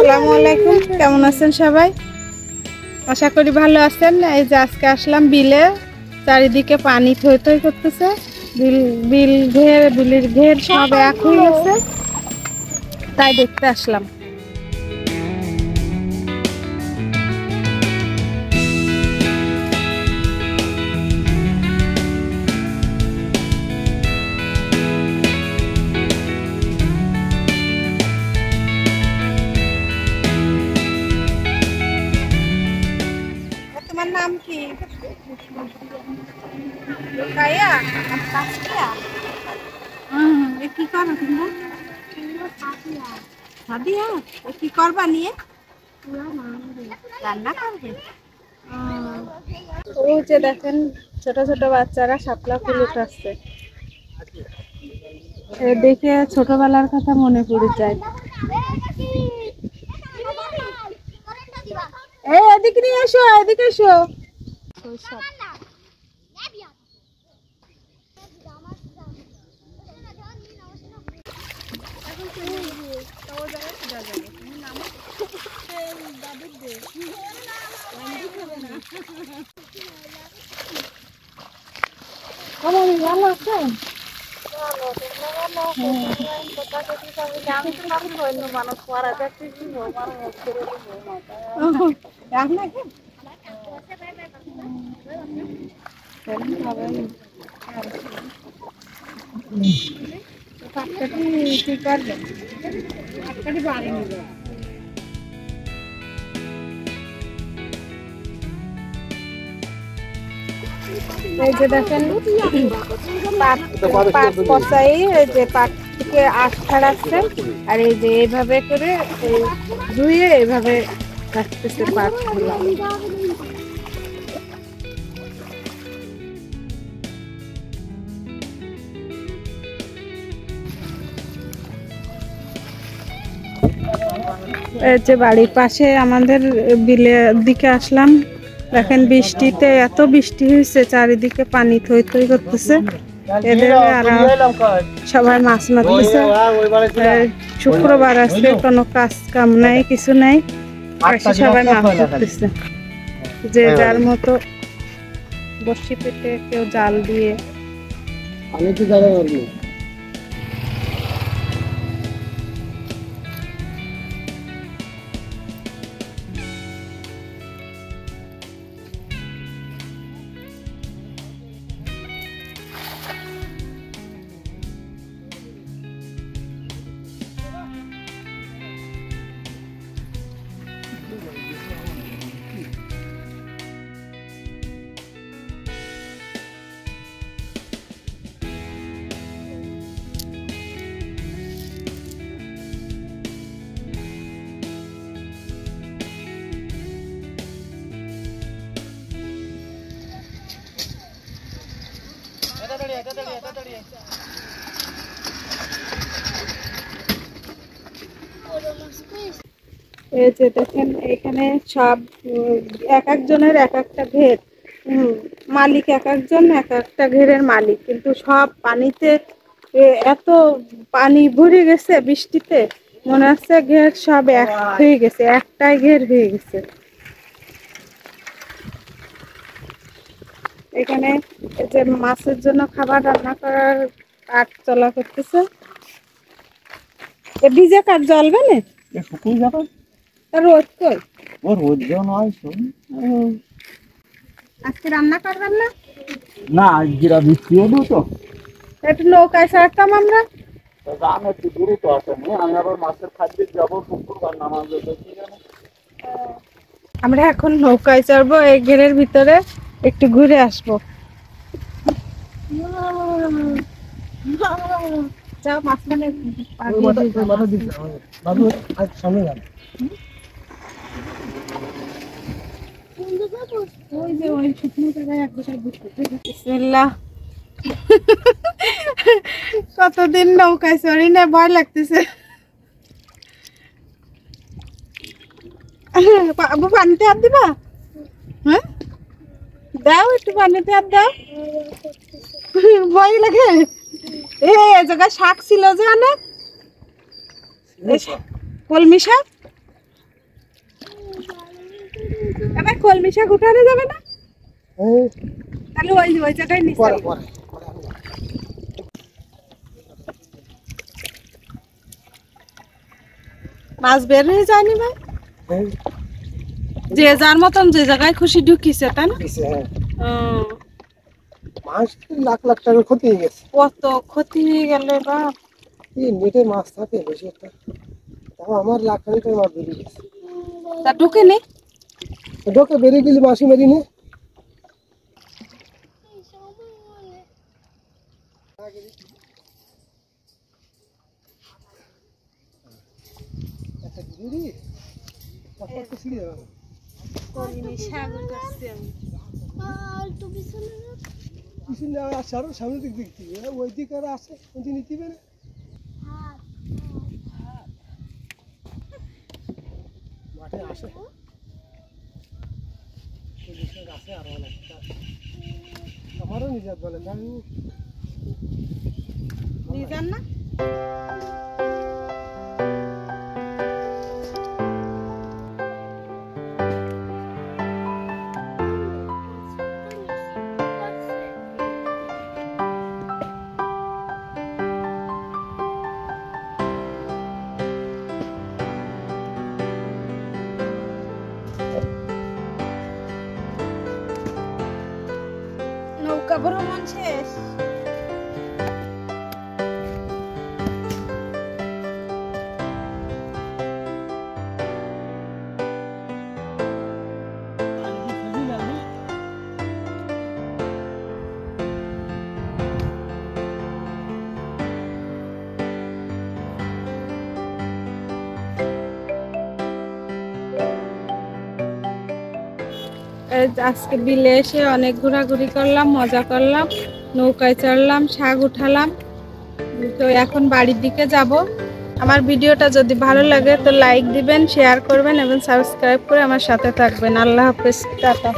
আসসালামু আলাইকুম, কেমন আছেন সবাই? আশা করি ভালো আছেন। এই যে আজকে আসলাম বিলে, চারিদিকে পানি থই থই করতেছে। বিলের ঘের সব এক হয়ে গেছে, তাই দেখতে আসলাম। তোমার নাম কি? কায়া? কি করো তোমরা? সাদিয়া, কি করবা নিয়ে? রান্না করবে। ও যে দেখেন ছোট ছোট বাচ্চারা শাপলা ফুল উঠাচ্ছে, দেখে ছোটবেলার কথা মনে পড়ে যায়। এই এদিকে নিয়ে এসো, এদিকে এসো। ভালো আছেন? মানুষ মারা যাচ্ছে, এই যে দেখেন পাট পচাই, এই যে পাট থেকে আখ ছাড়াচ্ছে, আর এই যে এইভাবে করে ধুয়ে এইভাবে রাখতেছে পাট গুলা। এই যে বাড়ির পাশে আমাদের বিলের দিকে আসলাম, দেখেন বৃষ্টিতে এত বৃষ্টি হয়েছে, চারিদিকে পানি থই থই করতেছে। এদের আর সবাই মাছ মারতেছে। শুক্রবার আছে, কোনো কাজ কাম নাই, কিছু নাই, সবাই মাছ ধরতেছে, যে যার মতো বড়শি পেতে, কেউ জাল দিয়ে। এই যে দেখেন এখানে সব এক একজনের এক একটা ঘের, মালিক এক একজন এক একটা ঘেরের মালিক, কিন্তু সব পানিতে এত পানি ভরে গেছে বৃষ্টিতে, মনে হচ্ছে ঘের সব এক হয়ে গেছে, একটাই ঘের হয়ে গেছে। এখানে যে মাছের জন্য খাবার রান্না করার কাঠ চলা করতেছে। ভিজে কাঠ জ্বলবে না, শুকিয়ে যাবে, রোদ কই? রোদ নয়। আজকে রান্না করবেন না? না, আজকে বৃষ্টি হলো তো, একটু নৌকায় ছাড়তাম আমরা। একটু দূরে তো আছে, আমি আবার মাছের খাদ্যে যাবো শুক্রবার নামাজ। আমরা এখন নৌকায় চড়বো, এই ঘেরের ভিতরে একটু ঘুরে আসবো। যাও মাঝখানে কতদিন নৌকায় চড়ি না, ভয় লাগতেছে। পানিতে হাত দিবা? হ্যাঁ দাও, একটু পানিতে হাত দাও। ভয় লাগে। এই জায়গায় শাক ছিল যে অনেক, কলমি শাক, কলমি শাক উঠানো যাবে না? তাহলে ওই জায়গায় নিচে মাছ বের হয়ে যায়নি ভাই? যে যার মতন যে জায়গায় খুশি ঢুকিছে তাই না? মাছ লাখ লাখ টাকার ক্ষতি হয়ে গেছে। কত ক্ষতি হয়ে গেল বাপ। এই নেটে মাছ থাকে বেশি একটা, তাও আমার লাখ টাকা মাছ বেরিয়ে গেছে। তা ঢুকে নে ঢোকে বেরিয়ে গেলি মাসি মেরি নে। সামনের দিক দেখছি ওই দিকে আর আসে ওই নিতে পারে মাঠে আসে গাছে আরো অনেকটা আমারও নিজের বলে নিজান না নৌকা ভ্রমণ শেষ। আজকে বিলে এসে অনেক ঘোরাঘুরি করলাম, মজা করলাম, নৌকায় চড়লাম, শাক উঠালাম। তো এখন বাড়ির দিকে যাব। আমার ভিডিওটা যদি ভালো লাগে তো লাইক দিবেন, শেয়ার করবেন এবং সাবস্ক্রাইব করে আমার সাথে থাকবেন। আল্লাহ হাফেজ, টাটা।